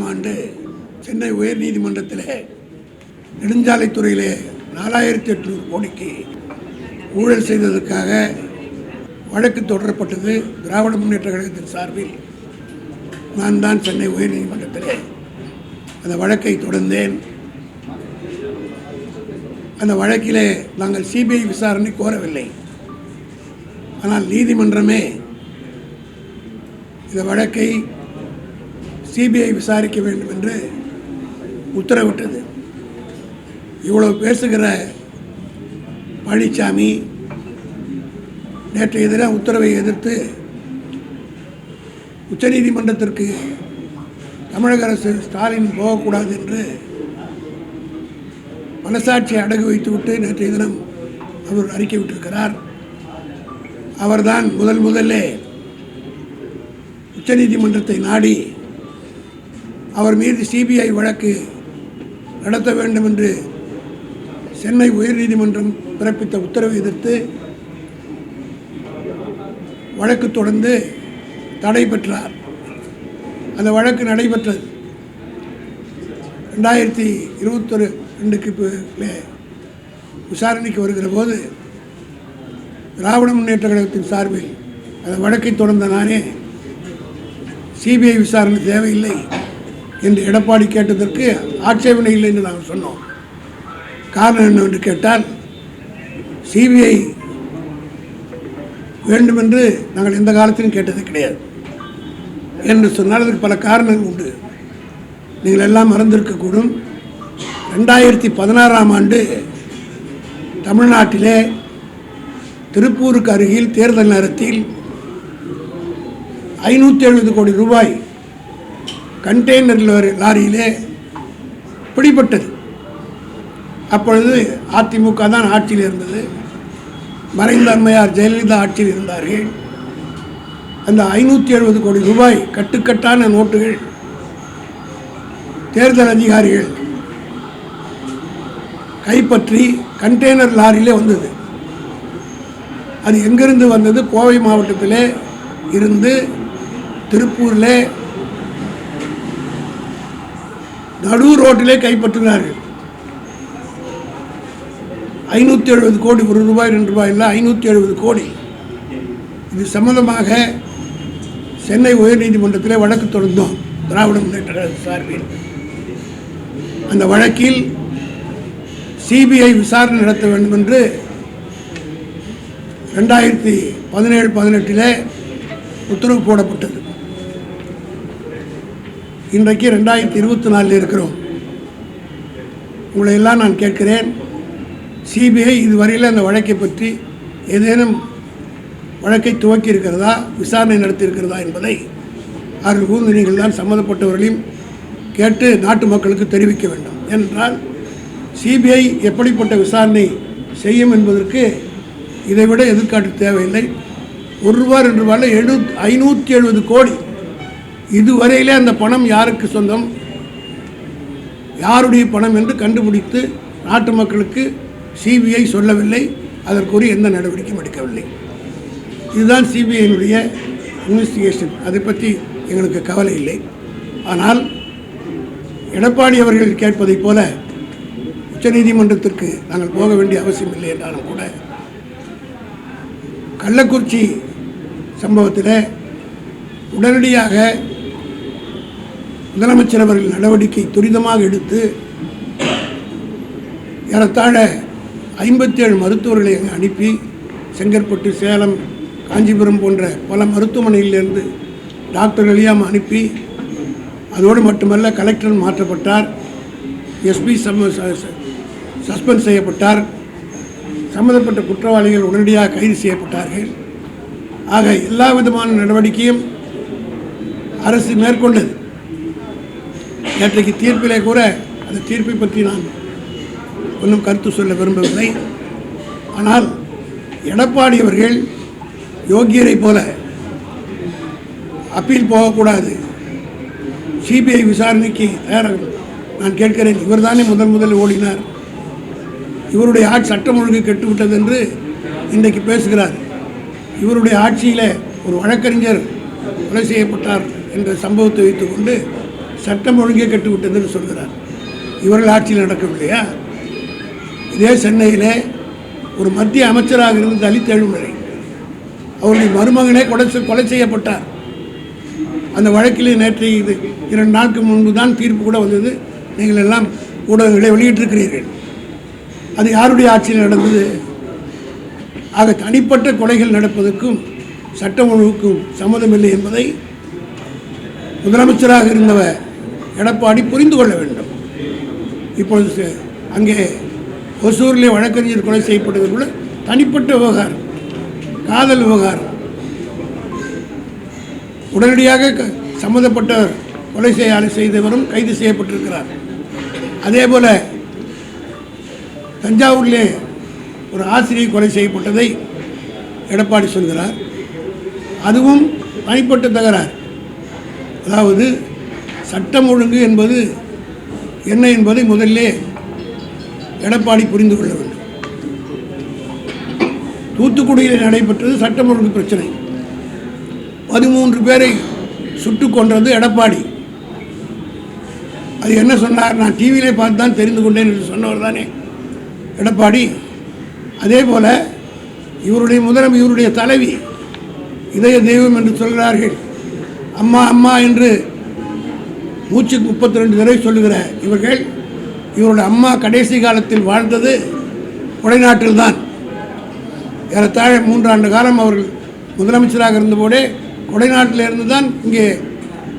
ஆண்டு சென்னை உயர்நீதிமன்றத்தில் நெடுஞ்சாலைத்துறையிலே 4800 கோடிக்கு ஊழல் செய்ததற்காக வழக்கு தொடரப்பட்டது. திராவிட முன்னேற்ற கழகத்தின் சார்பில் நான் தான் சென்னை உயர்நீதிமன்றத்தில் அந்த வழக்கை தொடர்ந்தேன். அந்த வழக்கிலே நாங்கள் சிபிஐ விசாரணை கோரவில்லை. ஆனால் நீதிமன்றமே இந்த வழக்கை சிபிஐ விசாரிக்க வேண்டும் என்று உத்தரவிட்டது. இவ்வளவு பேசுகிற பழனிசாமி நேற்றைய தினம் உத்தரவை எதிர்த்து உச்சநீதிமன்றத்திற்கு தமிழக அரசு ஸ்டாலின் போகக்கூடாது என்று மனசாட்சியை அடகு வைத்துவிட்டு நேற்றைய தினம் அவர் அறிக்கை விட்டிருக்கிறார். அவர்தான் முதல்லே உச்சநீதிமன்றத்தை நாடி அவர் மீது சிபிஐ வழக்கு நடத்த வேண்டும் என்று சென்னை உயர்நீதிமன்றம் பிறப்பித்த உத்தரவை எதிர்த்து வழக்கு தொடர்ந்து தடை பெற்றார். அந்த வழக்கு நடைபெற்றது 2022 விசாரணைக்கு வருகிற போது திராவிட முன்னேற்ற கழகத்தின் சார்பில் அந்த வழக்கை தொடர்ந்த நானே சிபிஐ விசாரணை தேவையில்லை என்று எடப்பாடி கேட்டதற்கு ஆட்சேபனை இல்லை என்று நாங்கள் சொன்னோம். காரணம் என்னவென்று கேட்டால் சிபிஐ வேண்டுமென்று நாங்கள் எந்த காலத்திலும் கேட்டது கிடையாது என்று சொன்னால் அதற்கு பல காரணங்கள் உண்டு. நீங்கள் எல்லாம் மறந்திருக்கக்கூடும். 2016 ஆண்டு தமிழ்நாட்டிலே திருப்பூருக்கு அருகில் தேர்தல் நேரத்தில் 570 கோடி ரூபாய் கண்டெய்னர் லாரியிலே பிடிபட்டது. அப்பொழுது அதிமுக தான் ஆட்சியில் இருந்தது. மறைந்த அம்மையார் ஜெயலலிதா ஆட்சியில் இருந்தார்கள். அந்த 570 கோடி ரூபாய் கட்டுக்கட்டான நோட்டுகள் தேர்தல் அதிகாரிகள் கைப்பற்றி கண்டெய்னர் லாரியிலே வந்தது. அது எங்கிருந்து வந்தது? கோவை மாவட்டத்திலே இருந்து திருப்பூரில் நடு ரோட்டிலே கைப்பற்றினார்கள். 570 கோடி, ₹1 ₹2 இல்லை, 570 கோடி. இது சம்பந்தமாக சென்னை உயர்நீதிமன்றத்திலே வழக்கு தொடர்ந்தோம் திராவிட முன்னேற்ற கழக சார்பில். அந்த வழக்கில் சிபிஐ விசாரணை நடத்த வேண்டும் என்று 2017-18 உத்தரவு போடப்பட்டது. இன்றைக்கு 2024 இருக்கிறோம். உங்களை எல்லாம் நான் கேட்கிறேன், சிபிஐ இதுவரையில் அந்த வழக்கை பற்றி ஏதேனும் வழக்கை துவக்கி இருக்கிறதா, விசாரணை நடத்தியிருக்கிறதா என்பதை அவர்கள் கூர்ந்து நீங்கள் தான் சம்மந்தப்பட்டவர்களையும் கேட்டு நாட்டு மக்களுக்கு தெரிவிக்க வேண்டும். ஏனென்றால் சிபிஐ எப்படிப்பட்ட விசாரணை செய்யும் என்பதற்கு இதைவிட எதிர்காட்டு தேவையில்லை. ₹1 ₹2 570 கோடி. இதுவரையிலே அந்த பணம் யாருக்கு சொந்தம், யாருடைய பணம் என்று கண்டுபிடித்து நாட்டு மக்களுக்கு சிபிஐ சொல்லவில்லை. அதற்குரிய எந்த நடவடிக்கையும் எடுக்கவில்லை. இதுதான் சிபிஐனுடைய இன்வெஸ்டிகேஷன். அதை பற்றி எங்களுக்கு கவலை இல்லை. ஆனால் எடப்பாடி அவர்கள் கேட்பதைப் போல உச்சநீதிமன்றத்திற்கு நாங்கள் போக வேண்டிய அவசியம் இல்லை என்றாலும் கூட கள்ளக்குறிச்சி சம்பவத்தில் உடனடியாக முதலமைச்சர் அவர்கள் நடவடிக்கை துரிதமாக எடுத்து ஏறத்தாழ 57 மருத்துவர்களை அனுப்பி செங்கற்பட்டு, சேலம், காஞ்சிபுரம் போன்ற பல மருத்துவமனைகளிலிருந்து டாக்டர் எலியாம் அனுப்பி, அதோடு மட்டுமல்ல கலெக்டர் மாற்றப்பட்டார், எஸ்பி சஸ்பெண்ட் செய்யப்பட்டார், சம்பந்தப்பட்ட குற்றவாளிகள் உடனடியாக கைது செய்யப்பட்டார்கள். ஆக எல்லா விதமான நடவடிக்கையும் அரசு மேற்கொண்டது. நேற்றைக்கு தீர்ப்பிலே கூட அந்த தீர்ப்பை பற்றி நான் ஒன்றும் கருத்து சொல்ல விரும்பவில்லை. ஆனால் எடப்பாடி அவர்கள் யோகியரை போல அப்பீல் போகக்கூடாது, சிபிஐ விசாரணைக்கு தயாராக நான் கேட்கிறேன். இவர் தானே முதல் ஓடினார். இவருடைய சட்டம் ஒழுங்கு கெட்டுவிட்டது என்று இன்றைக்கு பேசுகிறார். இவருடைய ஆட்சியில் ஒரு வழக்கறிஞர் கொலை செய்யப்பட்டார் என்ற சம்பவத்தை வைத்துக்கொண்டு சட்டம் ஒழுங்கே கட்டுவிட்டதுன்னு சொல்கிறார். இவர்கள் ஆட்சியில் நடக்கவில்லையா? இதே சென்னையில் ஒரு மத்திய அமைச்சராக இருந்த தலித் எழுமலை அவருடைய மருமகனே கொலை செய்யப்பட்டார். அந்த வழக்கிலே நேற்று இது 2 நாட்களுக்கு முன்பு தான் தீர்ப்பு கூட வந்தது. நீங்கள் எல்லாம் ஊடகங்களை வெளியிட்டிருக்கிறீர்கள். அது யாருடைய ஆட்சியில் நடந்தது? ஆக தனிப்பட்ட கொலைகள் நடப்பதற்கும் சட்டம் ஒழுங்குக்கும் சம்மதமில்லை என்பதை முதலமைச்சராக இருந்தவர் எடப்பாடி புரிந்து கொள்ள வேண்டும். இப்பொழுது அங்கே ஒசூரிலே வழக்கறிஞர் கொலை செய்யப்பட்டது தனிப்பட்ட விவகாரம், காதல் விவகாரம். உடனடியாக சம்மந்தப்பட்டவர் கொலை செய்தவரும் கைது செய்யப்பட்டிருக்கிறார். அதே போல தஞ்சாவூரிலே ஒரு ஆசிரியை கொலை செய்யப்பட்டதை எடப்பாடி சொல்கிறார். அதுவும் தனிப்பட்ட தகராறு. அதாவது சட்டம் ஒழுங்கு என்பது என்ன என்பதை முதல்ல எடப்பாடி புரிந்து கொள்ள வேண்டும். தூத்துக்குடியில் நடைபெற்றது சட்டம் ஒழுங்கு பிரச்சனை. 13 பேரை சுட்டு கொன்றது எடப்பாடி. அது என்ன சொன்னார்? நான் டிவியிலே பார்த்து தான் தெரிந்து கொண்டேன் என்று சொன்னவர் தானே எடப்பாடி. அதே போல் இவருடைய தலைவி இதய தெய்வம் என்று சொல்கிறார்கள். அம்மா அம்மா என்று மூச்சுக்கு 32 தடவை சொல்லுகிற இவருடைய அம்மா கடைசி காலத்தில் வாழ்ந்தது கொடைநாட்டில் தான். ஏறத்தாழ 3 ஆண்டு காலம் அவர்கள் முதலமைச்சராக இருந்தபோதே கொடைநாட்டில் இருந்து தான் இங்கே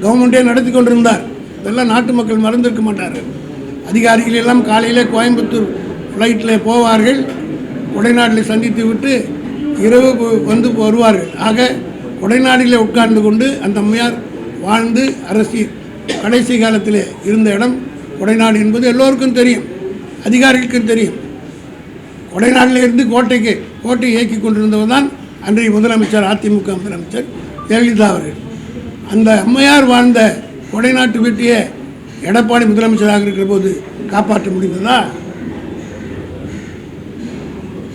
கவர்மெண்ட்டே நடத்தி கொண்டிருந்தார். இதெல்லாம் நாட்டு மக்கள் மறந்திருக்க மாட்டார்கள். அதிகாரிகள் எல்லாம் காலையில் கோயம்புத்தூர் ஃப்ளைட்டில் போவார்கள், கொடைநாட்டில் சந்தித்து விட்டு இரவு வந்து வருவார்கள். ஆக கொடைநாட்டில் உட்கார்ந்து கொண்டு அந்த அம்மையார் வாழ்ந்து அரசியல் கடைசி காலத்தில் இருந்த இடம் கொடைநாடு என்பது எல்லோருக்கும் தெரியும், அதிகாரிகளுக்கும் தெரியும். கொடைநாட்டில் இருந்து கோட்டையை இயக்கி கொண்டிருந்தவர் தான் அன்றைய முதலமைச்சர், அதிமுக முதலமைச்சர் ஜெயலலிதா அவர்கள். அந்த அம்மையார் வாழ்ந்த கொடைநாட்டு வீட்டையே எடப்பாடி முதலமைச்சராக இருக்கிற போது காப்பாற்ற முடிந்ததா?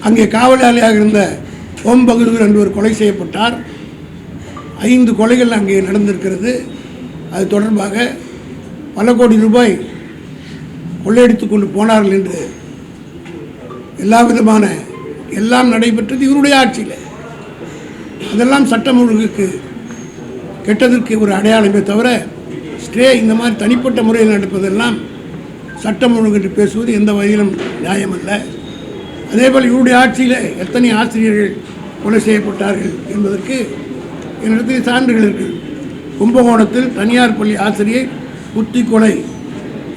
அங்கே காவலாளியாக இருந்த ஓம் பகதூர் என்பவர் கொலை செய்யப்பட்டார். 5 கொலைகள் அங்கே நடந்திருக்கிறது. அது தொடர்பாக பல கோடி ரூபாய் கொள்ளையடித்து கொண்டு போனார்கள் என்று எல்லாம் நடைபெற்றது இவருடைய ஆட்சியில். அதெல்லாம் சட்டம் ஒழுங்குக்கு கெட்டதற்கு ஒரு அடையாளமே தவிர இந்த மாதிரி தனிப்பட்ட முறையில் நடப்பதெல்லாம் சட்டம் ஒழுங்கு என்று பேசுவது எந்த வகையிலும் நியாயமல்ல. அதேபோல் இவருடைய ஆட்சியில் எத்தனை ஆசிரியர்கள் கொலை செய்யப்பட்டார்கள் என்பதற்கு என்னிடத்தில் சான்றுகள் இருக்குது. கும்பகோணத்தில் தனியார் பள்ளி ஆசிரியை குத்தி கொலை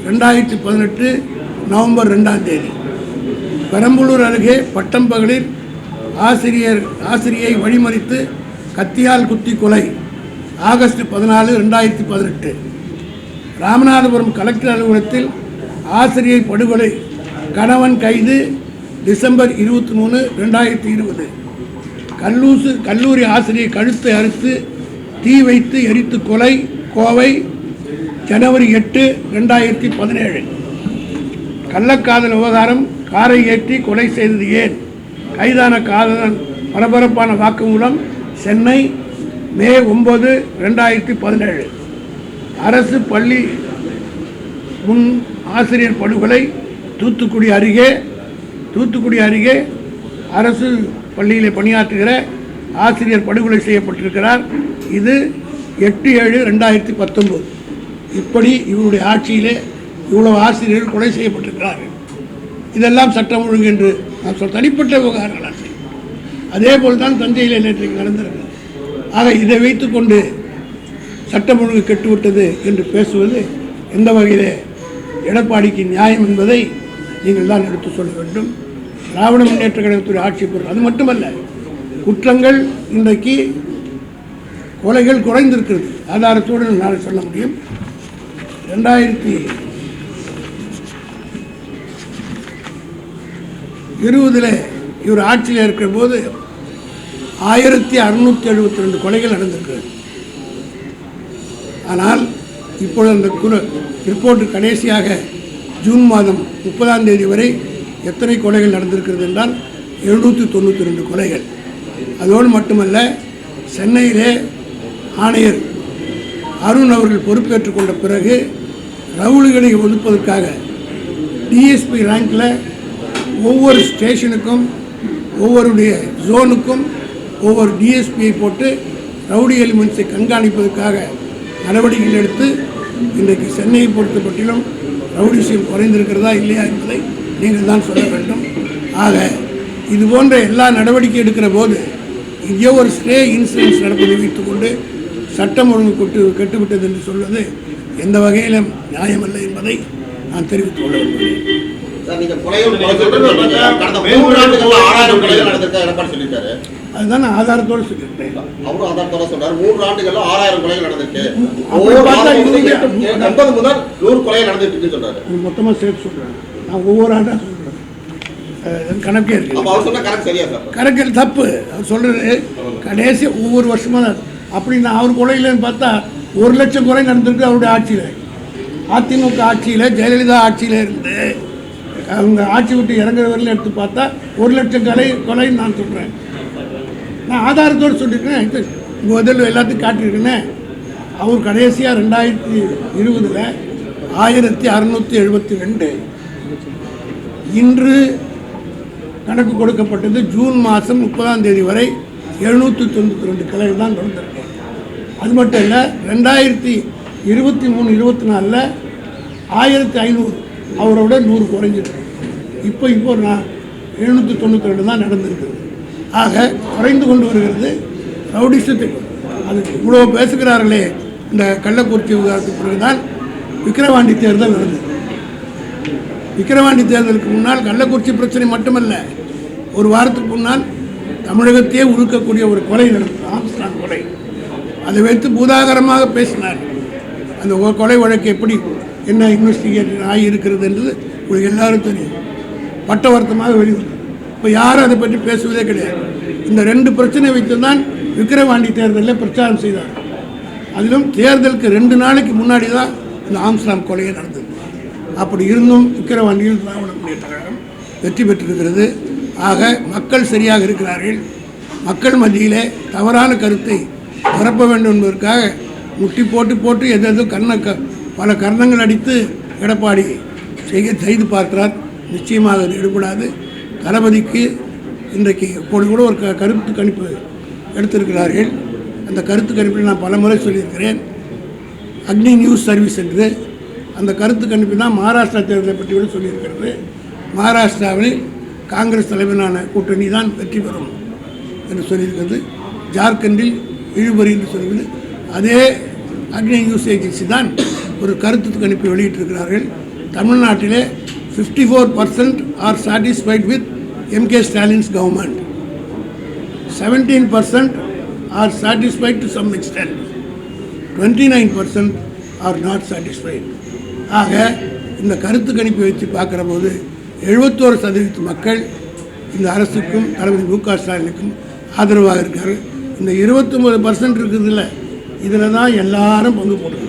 2018 நவம்பர் 2ஆம் தேதி. பெரம்பலூர் அருகே பட்டம்பகலில் ஆசிரியை வழிமறித்து கத்தியால் குத்தி கொலை ஆகஸ்ட் 14, 2018. ராமநாதபுரம் கலெக்டர் அலுவலகத்தில் ஆசிரியை படுகொலை, கணவன் கைது டிசம்பர் 23, 2020. கல்லூரி ஆசிரியை கழுத்தை அறுத்து தீ வைத்து எரித்து கொலை, கோவை ஜனவரி 8, 2017. கள்ளக்காதல் விவகாரம், காரை ஏற்றி கொலை செய்தது ஏன்? கைதான காதலன் பரபரப்பான வாக்குமூலம், சென்னை மே 9, 2017. அரசு பள்ளி முன் ஆசிரியர் படுகொலை, தூத்துக்குடி அருகே அரசு பள்ளியில் பணியாற்றுகிற ஆசிரியர் படுகொலை செய்யப்பட்டிருக்கிறார். இது 8/7, 2019. இப்படி இவருடைய ஆட்சியிலே இவ்வளவு ஆசிரியர்கள் கொலை செய்யப்பட்டிருக்கிறார்கள். இதெல்லாம் சட்டம் ஒழுங்கு என்று நான் தனிப்பட்ட விவகாரங்களாக செய்யும். அதே போல் தான் தஞ்சையில் நேற்றைக்கு நடந்திருக்கிறது. ஆக இதை வைத்துக்கொண்டு சட்டம் ஒழுங்கு கெட்டுவிட்டது என்று பேசுவது எந்த வகையிலே எடப்பாடிக்கு நியாயம் என்பதை நீங்கள் தான் எடுத்து சொல்ல வேண்டும். திராவிட முன்னேற்ற கழகத்துடைய ஆட்சி பொருள் அது மட்டுமல்ல, குற்றங்கள் இன்றைக்கு கொலைகள் குறைந்திருக்கிறது. ஆதாரத்தோடு நான் சொல்ல முடியும். 2020 இவர் ஆட்சியில் இருக்கிற போது 1672 கொலைகள் நடந்திருக்கிறது. ஆனால் இப்பொழுது அந்த ரிப்போர்ட் கடைசியாக ஜூன் மாதம் 30ஆம் தேதி வரை எத்தனை கொலைகள் நடந்திருக்கிறது என்றால் 792 கொலைகள். அதோடு மட்டுமல்ல, சென்னையிலே ஆணையர் அருண் அவர்கள் பொறுப்பேற்றுக் கொண்ட பிறகு ரவுடிகளை ஒதுப்பதற்காக டிஎஸ்பி ரேங்கில் ஒவ்வொரு ஸ்டேஷனுக்கும் ஒவ்வொருடைய ஜோனுக்கும் ஒவ்வொரு டிஎஸ்பியை போட்டு ரவுடி எலிமெண்ட்ஸை கண்காணிப்பதற்காக நடவடிக்கைகள் எடுத்து இன்றைக்கு சென்னையை பொறுத்தப்பட்டிலும் ரவுடிசம் குறைந்திருக்கிறதா இல்லையா என்பதை நீங்கள் தான் சொல்ல வேண்டும். ஆக இது போன்ற எல்லா நடவடிக்கை எடுக்கிற போது இங்கே ஒரு ஸ்டே இன்சிடென்ட்ஸ் நடப்பதை வைத்துக்கொண்டு சட்டம் ஒழுங்கு கெட்டுவிட்டது என்று சொல்வது எந்த வகையிலும் நியாயமல்ல என்பதை நான் தெரிவித்துக் கொள்ள விரும்புகிறேன். அதுதான் நான் ஆதாரத்தோடு சொல்லியிருக்கேன். மொத்தமாக சேர்த்து சொல்கிறேன். நான் ஒவ்வொரு ஆண்டாக சொல்கிறேன். கணக்கே இருக்கு. கணக்கில் தப்பு அவர் சொல்கிறது. கடைசி ஒவ்வொரு வருஷமாக அப்படி நான் அவர் கொலையிலன்னு பார்த்தா 1 லட்சம் கொலை நடந்திருக்கு அவருடைய ஆட்சியில். அதிமுக ஆட்சியில் ஜெயலலிதா ஆட்சியில் இருந்து அவங்க ஆட்சி விட்டு இறங்குற வரையிலும் எடுத்து பார்த்தா 1 லட்சம் கொலைன்னு நான் சொல்கிறேன். நான் ஆதாரத்தோடு சொல்லியிருக்கேன். முதல்ல எல்லாத்தையும் காட்டியிருக்கேனே. அவர் கடைசியாக 2020 1672. இன்று கணக்கு கொடுக்கப்பட்டது ஜூன் மாதம் 30ஆம் தேதி வரை 792 கொலைகள் தான் நடந்திருக்கு. அது மட்டும் இல்லை, 2023-24 1500 அவரோட 100 குறைஞ்சிருக்கு. இப்போ நான் 792 தான் நடந்திருக்குது. ஆக குறைந்து கொண்டு வருகிறது ரவுடிசத்துக்கு. அது இவ்வளோ பேசுகிறார்களே. இந்த கள்ளக்குறிச்சி விவகாரத்துக்கு பிறகுதான் விக்கிரவாண்டி தேர்தல் நடந்தது. விக்கிரவாண்டி தேர்தலுக்கு முன்னால் கள்ளக்குறிச்சி பிரச்சனை மட்டுமல்ல, ஒரு வாரத்துக்கு முன்னால் தமிழகத்தையே உருக்கக்கூடிய ஒரு கொலை நடந்தது, ஆம்ஸ்ட்ராங் கொலை. அதை வைத்து பூதாகரமாக பேசினார். அந்த கொலை வழக்கு எப்படி என்ன இன்வெஸ்டிகேஷன் ஆகி இருக்கிறது என்றது உங்களுக்கு எல்லாரும் தெரியும். பட்டவர்த்தமாக வெளிவந்தது. இப்போ யாரும் அதை பற்றி பேசுவதே கிடையாது. இந்த 2 பிரச்சனை வைத்து தான் விக்கிரவாண்டி தேர்தலில் பிரச்சாரம் செய்தார். அதிலும் தேர்தலுக்கு 2 நாளைக்கு முன்னாடி தான் இந்த ஆம்ஸ்ட்ராங் கொலையே நடந்தது. அப்படி இருந்தும் விக்கிரவாண்டியில் திராவிட முன்னேற்ற கழகம் வெற்றி பெற்றிருக்கிறது. ஆக மக்கள் சரியாக இருக்கிறார்கள். மக்கள் மத்தியிலே தவறான கருத்தை பரப்ப வேண்டும் என்பதற்காக முட்டி போட்டு எதோ பல கர்ணங்கள் அடித்து எடப்பாடி செய்து பார்க்கிறார். நிச்சயமாக அது ஈடுபடாது. தளபதிக்கு இன்றைக்கு இப்போது கூட ஒரு கருத்து கணிப்பு எடுத்திருக்கிறார்கள். அந்த கருத்து கணிப்பில் நான் பல முறை சொல்லியிருக்கிறேன். அக்னி நியூஸ் சர்வீஸ் என்று அந்த கருத்து கணிப்பு தான் மகாராஷ்டிரா தேர்தலை பற்றி கூட சொல்லியிருக்கிறது. மகாராஷ்டிராவில் காங்கிரஸ் தலைமையிலான கூட்டணி தான் வெற்றி பெறும் என்று சொல்லியிருக்கிறது. ஜார்க்கண்டில் இழுபறி என்று சொல்கிறது. அதே அக்னி நியூஸ் ஏஜென்சி தான் ஒரு கருத்து கணிப்பை வெளியிட்டிருக்கிறார்கள். தமிழ்நாட்டிலே 54% are satisfied with MK Stalin's government, 17% are satisfied to some extent, 29% are not satisfied. ஆக இந்த கருத்து கணிப்பை வச்சு பார்க்குற போது 71% மக்கள் இந்த அரசுக்கும் தளபதி மு.க. ஸ்டாலினுக்கும் ஆதரவாக இருக்கார். இந்த 29% இருக்குதுல்ல, இதில் தான் எல்லாரும் பங்கு போடுறாங்க.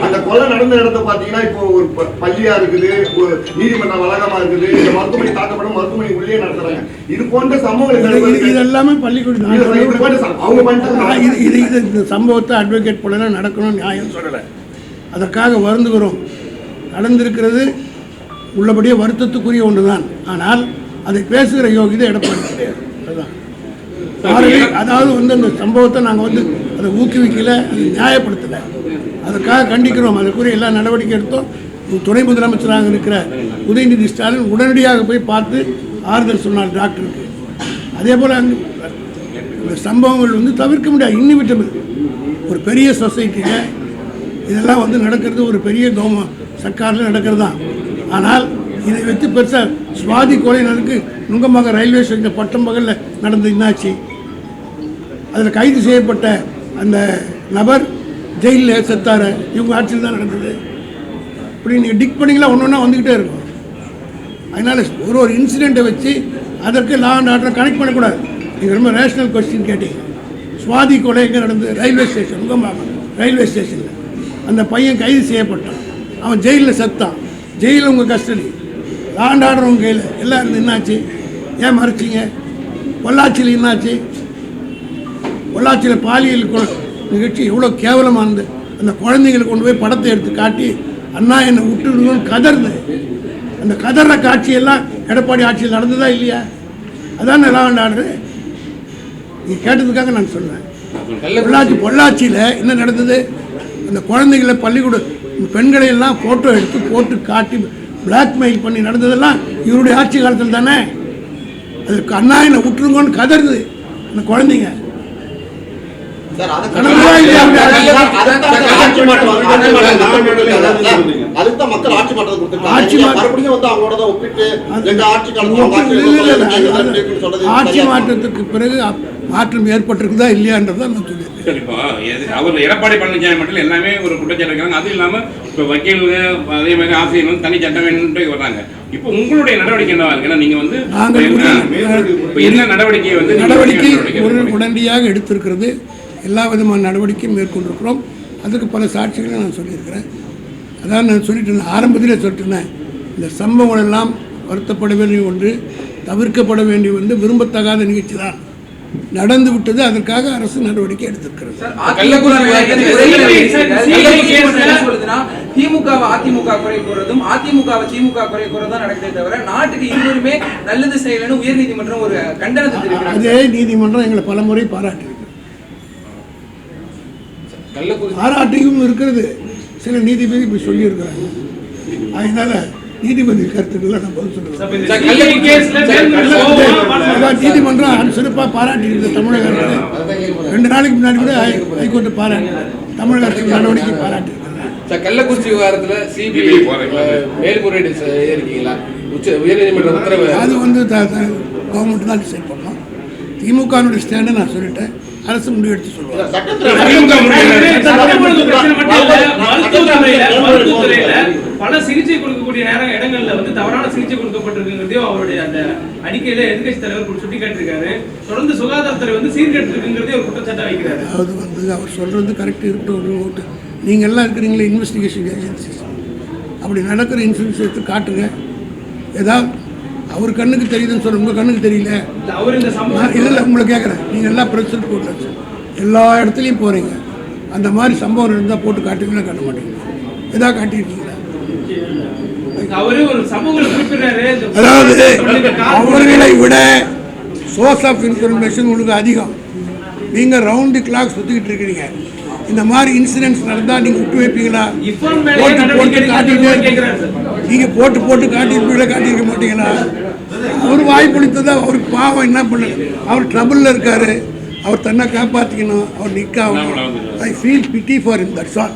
அந்த கொலை நடந்த இடத்தை பார்த்தீங்கன்னா இப்போ ஒரு பள்ளியா இருக்குது, ஒரு நீதிமன்ற வளாகமா இருக்குது, இந்த மருத்துவமனை தாக்கப்படும் மருத்துவமனை உள்ளே நடத்துறாங்க. இது போன்ற சம்பவங்கள் இது எல்லாமே பள்ளிக்கூடம் அவங்க பண்ணிட்டு இந்த சம்பவத்தை அட்வொகேட் போல நடக்கணும் நியாயம் சொல்லலை. அதற்காக வருந்துகிறோம். நடந்திருக்கிறது உள்ளபடியே வருத்தத்துக்குரிய ஒன்று தான். ஆனால் அதை பேசுகிற யோகிதை எடப்பாடி கிடையாது. அதுதான் அதாவது அந்த சம்பவத்தை நாங்கள் அதை ஊக்குவிக்கலை, அதை நியாயப்படுத்தலை. அதற்காக கண்டிக்கிறோம். அதற்குரிய எல்லா நடவடிக்கை எடுத்தோம். துணை முதலமைச்சராக இருக்கிற உதயநிதி ஸ்டாலின் உடனடியாக போய் பார்த்து ஆறுதல் சொன்னார் டாக்டருக்கு. அதே போல் இந்த சம்பவங்கள் தவிர்க்க முடியாது. இன்னிவிட்டபிள். ஒரு பெரிய சொசைட்டியில் இதெல்லாம் நடக்கிறது ஒரு பெரிய சர்க்காரில் நடக்கிறது தான். ஆனால் இதை வச்சு பெருசாக சுவாதி கொலை நடக்கு நுங்கமாக ரயில்வே ஸ்டேஷன் பட்டம்பகலில் நடந்த என்னாச்சு? அதில் கைது செய்யப்பட்ட அந்த நபர் ஜெயிலில் செத்தார். இவங்க ஆட்சியில் தான் நடந்தது. இப்படி நீங்கள் டிக் பண்ணிங்களா ஒன்று ஒன்றா வந்துக்கிட்டே இருக்கும். அதனால் ஒரு இன்சிடெண்ட்டை வச்சு அதற்கு லா அண்ட் ஆர்டரை கனெக்ட் பண்ணக்கூடாது. நீங்கள் ரொம்ப ரேஷ்னல் கொஸ்டின் கேட்டீங்க. சுவாதி கொலை எங்கே நடந்தது? ரயில்வே ஸ்டேஷன், நுங்கம்பாக்கம் ரயில்வே ஸ்டேஷனில். அந்த பையன் கைது செய்யப்பட்டான். அவன் ஜெயிலில் செத்தான். ஜெயிலில் உங்கள் கஸ்டடி. ஆண்டாடுறவங்க கையில் எல்லாம் இருந்து என்னாச்சு? ஏன் மறைச்சிங்க? பொள்ளாச்சியில் என்னாச்சு? பொள்ளாச்சியில் பாலியல் நிகழ்ச்சி எவ்வளோ கேவலமானது. அந்த குழந்தைங்களை கொண்டு போய் படத்தை எடுத்து காட்டி அண்ணா என்னை விட்டுடுங்கன்னு கதறுது. அந்த கதற காட்சியெல்லாம் எடப்பாடி ஆட்சியில் நடந்ததா இல்லையா? அதான் ஆண்டாடுறது. நீ கேட்டதுக்காக நான் சொன்னேன். பொள்ளாச்சியில் என்ன நடந்தது? அந்த குழந்தைகளை பள்ளிக்கூட பெண்களை எல்லாம் ஃபோட்டோ எடுத்து போட்டு காட்டி பிளாக்மெயில் பண்ணி நடந்ததெல்லாம் இவருடைய ஆட்சி காலத்தில் தானே. அதுக்கு அண்ணா என்னை விட்டுருங்கன்னு கதறுது அந்த குழந்தைங்க. ஆட்சி மாற்றத்துக்கு பிறகு மாற்றம் ஏற்பட்டிருக்குதா இல்லையான்றதான் நான் சொல்லியிருக்கேன். அவர் எடப்பாடி பழனிசாமி மட்டும் எல்லாமே ஒரு குற்றச்சாட்டு இருக்காங்க. அது இல்லாம இப்ப வக்கீல்கள் அதே மாதிரி ஆசிரியர்கள் தனி சட்டம் வேணும்னு வர்றாங்க. இப்போ உங்களுடைய நடவடிக்கை என்னவா இருக்குன்னா நீங்க வந்து என்ன நடவடிக்கை உடனடியாக எடுத்திருக்கிறது. எல்லா விதமான நடவடிக்கையும் மேற்கொண்டிருக்கிறோம். அதுக்கு பல சாட்சிகளை நான் சொல்லியிருக்கிறேன். அதான் நான் சொல்லிட்டு ஆரம்பத்திலே சொல்லிட்டேன். இந்த சம்பவங்கள் எல்லாம் வருத்தப்பட வேண்டிய ஒன்று, தவிர்க்கப்பட வேண்டிய ஒன்று, விரும்பத்தகாத நிகழ்ச்சி தான் நடந்து விட்டது. அதற்காக அரசு நடவடிக்கை எடுத்திருக்கிறது. திமுகவை அதிமுக குறை கூறதும் அதிமுகவை திமுக குறை கூறதும் நடக்குதே தவிர நாட்டுக்கு இருவருமே நல்லது செய்யலன்னு உயர்நீதிமன்றம் ஒரு கண்டனத்தை தெரிவிக்கிறாங்க. அதே நீதிமன்றம் எங்களை பல முறை பாராட்டியும் இருக்கிறது. சில நீதிபதி இப்படி சொல்லியிருக்கிறாங்க. அதனால நீதிபதி கருத்துக்களை நான் பதில் சொல்றேன். நீதிமன்றம் சிறப்பாக பாராட்டி இருக்குது தமிழக அரசு. 2 நாளைக்கு முன்னாடி கூட ஹைகோர்ட்டு பாராட்டி தமிழக அரசு நடவடிக்கை பாராட்டி. கள்ளக்குறிச்சி விவகாரத்தில் சிபிஐ மேல்முறையீடு இருக்கீங்களா? உயர்நீதிமன்ற உத்தரவு அது வந்து கவர்மெண்ட் தான் டிசைட் பண்ணோம். திமுகனுடைய ஸ்டாண்டை நான் சொல்லிட்டேன். அரசு முடிவு எடுத்து சொல்லுவாங்க. பல சிகிச்சை கொடுக்கக்கூடிய இடங்கள்ல வந்து தவறான சிகிச்சை கொடுக்கப்பட்டிருக்குங்கிறதையும் அவருடைய அந்த அறிக்கையில எதிர்கட்சி தலைவர் சுட்டிக்காட்டிருக்காரு. தொடர்ந்து சுகாதாரத்துறை வந்து சீர்கேட்டிருக்குங்கிறதே ஒரு குற்றச்சாட்டை வைக்கிறாரு. அதாவது வந்து அவர் சொல்றது கரெக்ட் இருக்கட்டும். நீங்க எல்லாம் இருக்கிறீங்களே இன்வெஸ்டிகேஷன் ஏஜென்சிஸ், அப்படி நடக்கிற இன்சூரன்ஸ் எடுத்து காட்டுங்க. ஏதாவது அவர் கண்ணுக்கு தெரியுதுன்னு சொல்ல உங்கள் கண்ணுக்கு தெரியல. இல்லை உங்களை கேட்குறேன். நீங்கள் எல்லாம் பிரஸ் ரிப்போர்ட் எல்லா இடத்துலையும் போகிறீங்க. அந்த மாதிரி சம்பவம் இருந்தால் போட்டு காட்டுவீங்களா? காட்ட மாட்டீங்க. எதாவது காட்டியிருக்கீங்களா? அதாவது அவர்களை விட சோர்ஸ் ஆஃப் இன்ஃபர்மேஷன் உங்களுக்கு அதிகம். நீங்கள் ரவுண்டு கிளாக் சுற்றிக்கிட்டு இருக்கிறீங்க. இந்த மாதிரி இன்சிடென்ட்ஸ் நடந்தால் நீங்கள் விட்டு வைப்பீங்களா? போட்டு காட்டிட்டு நீங்கள் போட்டு காட்டியிருப்பீங்களா? காட்டியிருக்க மாட்டீங்களா? அவர் வாய்ப்பளித்ததான் அவருக்கு பாவம் என்ன பண்ண. அவர் ட்ரபிளில் இருக்காரு. அவர் தன்னை காப்பாற்றிக்கணும். அவர் நிற்காம I feel pity for him. That's all.